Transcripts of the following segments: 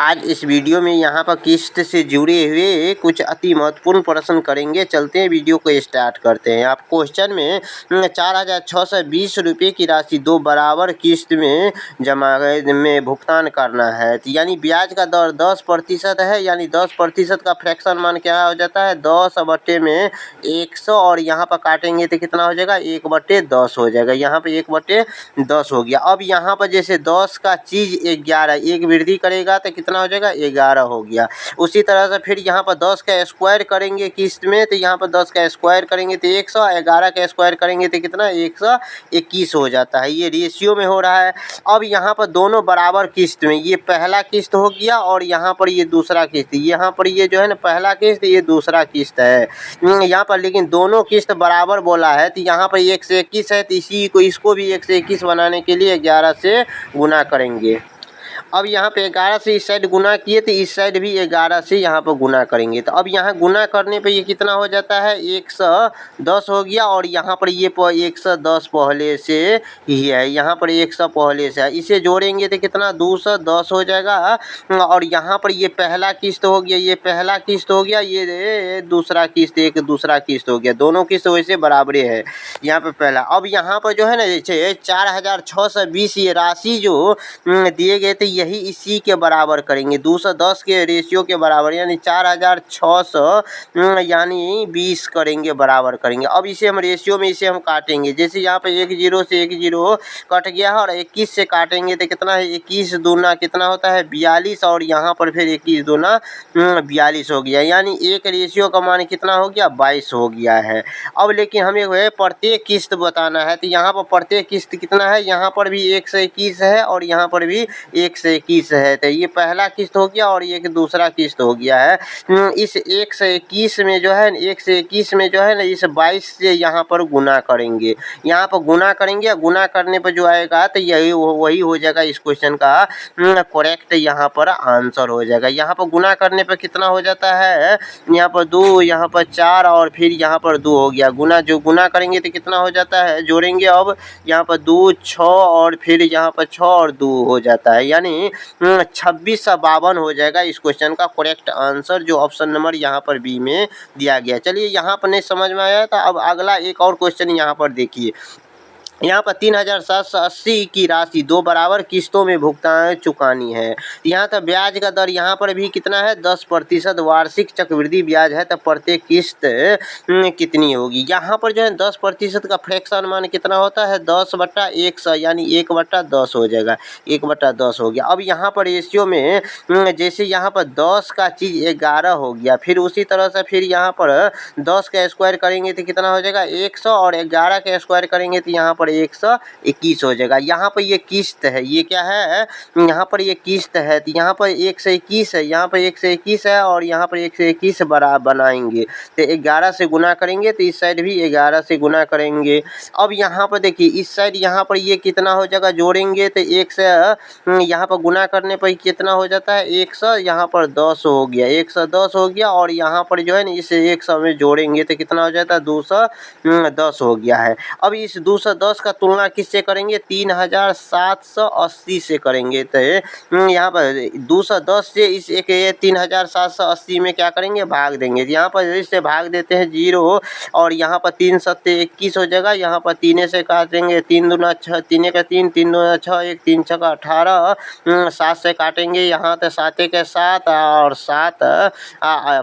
आज इस वीडियो में यहाँ पर किस्त से जुड़े हुए कुछ अति महत्वपूर्ण प्रश्न करेंगे। चलते हैं वीडियो को स्टार्ट करते हैं। आप क्वेश्चन में 4,620 रुपये की राशि दो बराबर किस्त में जमा में भुगतान करना है। तो यानी ब्याज का दर 10% है, यानी 10% का फ्रैक्शन मान क्या हो जाता है 10 में 100 और यहाँ पर काटेंगे तो कितना हो जाएगा 1/10 हो जाएगा। यहाँ पे 1/10 हो गया। अब यहाँ पर जैसे 10 का चीज़ 11 एक वृद्धि करेगा तो कितना हो जाएगा 11 हो गया। उसी तरह से फिर यहाँ पर 10 का स्क्वायर करेंगे किस्त में, तो यहाँ पर 10 का स्क्वायर करेंगे तो 100, 11 का स्क्वायर करेंगे तो कितना 121 हो जाता है। ये रेशियो में हो रहा है। अब यहाँ पर दोनों बराबर किस्त में, ये पहला किस्त हो गया और यहाँ पर ये दूसरा किस्त, यहाँ पर ये जो है ना पहला किस्त, ये दूसरा किस्त है यहाँ पर, लेकिन दोनों किस्त बराबर बोला है तो यहाँ पर 1 से 21 है, तो इसको भी 1 से 21 बनाने के लिए 11 से गुना करेंगे। अब यहाँ पे 11 से इस साइड गुना किए तो इस साइड भी 11 से यहाँ पर गुना करेंगे। तो अब यहाँ गुना करने पे ये कितना हो जाता है 110 हो गया और यहाँ पर ये 110 पहले से ही है, यहाँ पर 100 पहले से है। इसे जोड़ेंगे तो कितना 210 हो जाएगा। और यहाँ पर ये पहला किस्त हो गया, ये पहला किस्त हो गया, ये दूसरा किस्त, एक दूसरा किस्त हो गया। दोनों किस्त वैसे बराबरे है यहाँ पे पहला। अब यहाँ पर जो है ना जैसे 4,620 ये राशि जो दिए गए थे यही इसी के बराबर करेंगे, 210 के रेशियो के बराबर, यानी 4,600 यानी 20 करेंगे, बराबर करेंगे। अब इसे हम रेशियो में इसे हम काटेंगे। जैसे यहाँ पे 1 0 से 1 0 कट गया और 21 से काटेंगे तो कितना है 21 दूना कितना होता है 42 और यहाँ पर फिर 21 दूना 42 हो गया, यानी एक रेशियो का मान कितना हो गया 22 हो गया है। अब लेकिन हमें प्रत्येक किस्त बताना है, तो यहाँ पर प्रत्येक किस्त कितना है, यहाँ पर भी 1 से 21 है और यहाँ पर भी 1 से 21 है। तो ये पहला किस्त हो गया और ये दूसरा किस्त हो गया है। इस 1 से 21 में जो है 1 से 21 में जो है ना इस 22 से यहाँ पर गुना करेंगे, यहाँ पर गुना करेंगे। गुना करने पर जो आएगा तो यही वही हो जाएगा इस क्वेश्चन का करेक्ट यहाँ पर आंसर हो जाएगा। यहाँ पर गुना करने पर कितना हो जाता है, यहाँ पर 2, यहाँ पर 4 और फिर यहाँ पर 2 हो गया। गुना करेंगे तो कितना हो जाता है, जोड़ेंगे अब यहाँ पर 2 6 और फिर यहाँ पर 6 और 2 हो जाता है, यानी 2652 हो जाएगा इस क्वेश्चन का करेक्ट आंसर, जो ऑप्शन नंबर यहाँ पर बी में दिया गया। चलिए यहाँ पर नहीं समझ में आया था, अब अगला एक और क्वेश्चन यहाँ पर देखिए। यहाँ पर 3,780 की राशि दो बराबर किस्तों में भुगतान चुकानी है। यहाँ तो ब्याज का दर यहाँ पर भी कितना है 10% वार्षिक चक्रवृद्धि ब्याज है, तो प्रत्येक किस्त कितनी होगी। यहाँ पर जो है 10% का फ्रैक्शन मान कितना होता है 10/100, यानी 1/10 हो जाएगा, 1/10 हो गया। अब यहाँ पर रेशियो में जैसे यहाँ पर 10 का चीज़ 11 हो गया, फिर उसी तरह से फिर यहाँ पर 10 का स्क्वायर करेंगे तो कितना हो जाएगा 100 और 11 का स्क्वायर करेंगे तो यहाँ पर 121 हो जाएगा। यहाँ पर ये किस्त है, ये क्या है यहाँ पर ये किस्त है, तो यहाँ पर 1 से 21 है, यहाँ पर 1 से 21 है और यहाँ पर 1 से 21 बड़ा बनाएंगे तो 11 से गुना करेंगे, तो इस साइड भी 11 से गुना करेंगे। अब यहाँ पर देखिए इस साइड यहाँ पर ये कितना हो जाएगा, जोड़ेंगे तो 1 से यहाँ पर गुना करने पर कितना हो जाता है 100, यहाँ पर 10 हो गया, 110 हो गया और यहाँ पर जो है ना इसे 100 में जोड़ेंगे तो कितना हो जाता है 210 हो गया है। अब इस 210 का तुलना किससे करेंगे 3,780 से करेंगे, तो यहाँ पर 210 से इस एक 3,780 में क्या करेंगे भाग देंगे। यहाँ पर इससे भाग देते हैं 0 और यहाँ पर 3 सत्ते 21 हो जाएगा, यहाँ पर 3 से काटेंगे 3 दूना 6, 3 का 3, 3 दूना 6, 1 3 6 18, 7 से काटेंगे यहाँ तो 7 के 7 और 7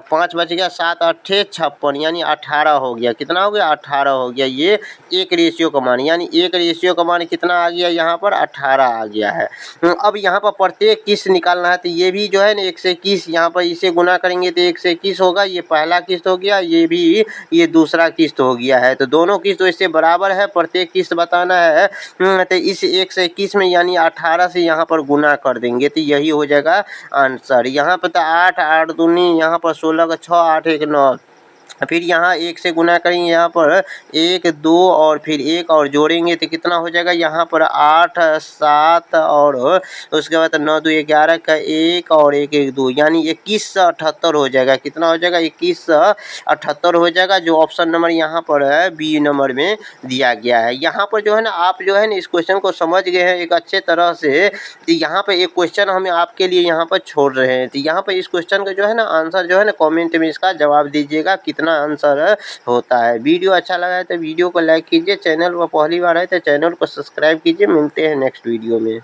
5 बच गया, 7 8 56, यानी 18 हो गया। कितना हो गया 18 हो गया। ये एक रेशियो का मान, यानी एक रेशियो का मान कितना आ गया यहाँ पर 18 आ गया है। अब यहाँ पर प्रत्येक किस्त निकालना है, तो ये भी जो है ना 1 से 21, यहाँ पर इसे गुना करेंगे तो 1 से 21 होगा, ये पहला किस्त हो गया, ये भी ये दूसरा किस्त हो गया है। तो दोनों किस्त इससे बराबर है, प्रत्येक किस्त बताना है तो इस 1 से 21 में यानी 18 से यहाँ पर गुना कर देंगे तो यही हो जाएगा आंसर। यहाँ पर तो 8 8 दूनी यहाँ पर 16 का 6 8 1 9 फिर यहाँ 1 से गुना करेंगे, यहाँ पर 1 2 और फिर 1 और जोड़ेंगे तो कितना हो जाएगा, यहाँ पर 8 7 और उसके बाद 9 2 11 का 1 और 1 1 2 यानी 2178 हो जाएगा। कितना हो जाएगा, 2178 हो जाएगा, जो ऑप्शन नंबर यहाँ पर है बी नंबर में दिया गया है। यहाँ पर जो है ना, आप जो है ना इस क्वेश्चन को समझ गए हैं एक अच्छे तरह से। तो यहाँ पर एक क्वेश्चन हम आपके लिए यहाँ पर छोड़ रहे हैं। तो यहाँ पर इस क्वेश्चन का जो है ना आंसर जो है ना कमेंट में इसका जवाब दीजिएगा कितना आंसर होता है। वीडियो अच्छा लगा है तो वीडियो को लाइक कीजिए, चैनल पर पहली बार है तो चैनल को सब्सक्राइब कीजिए। मिलते हैं नेक्स्ट वीडियो में।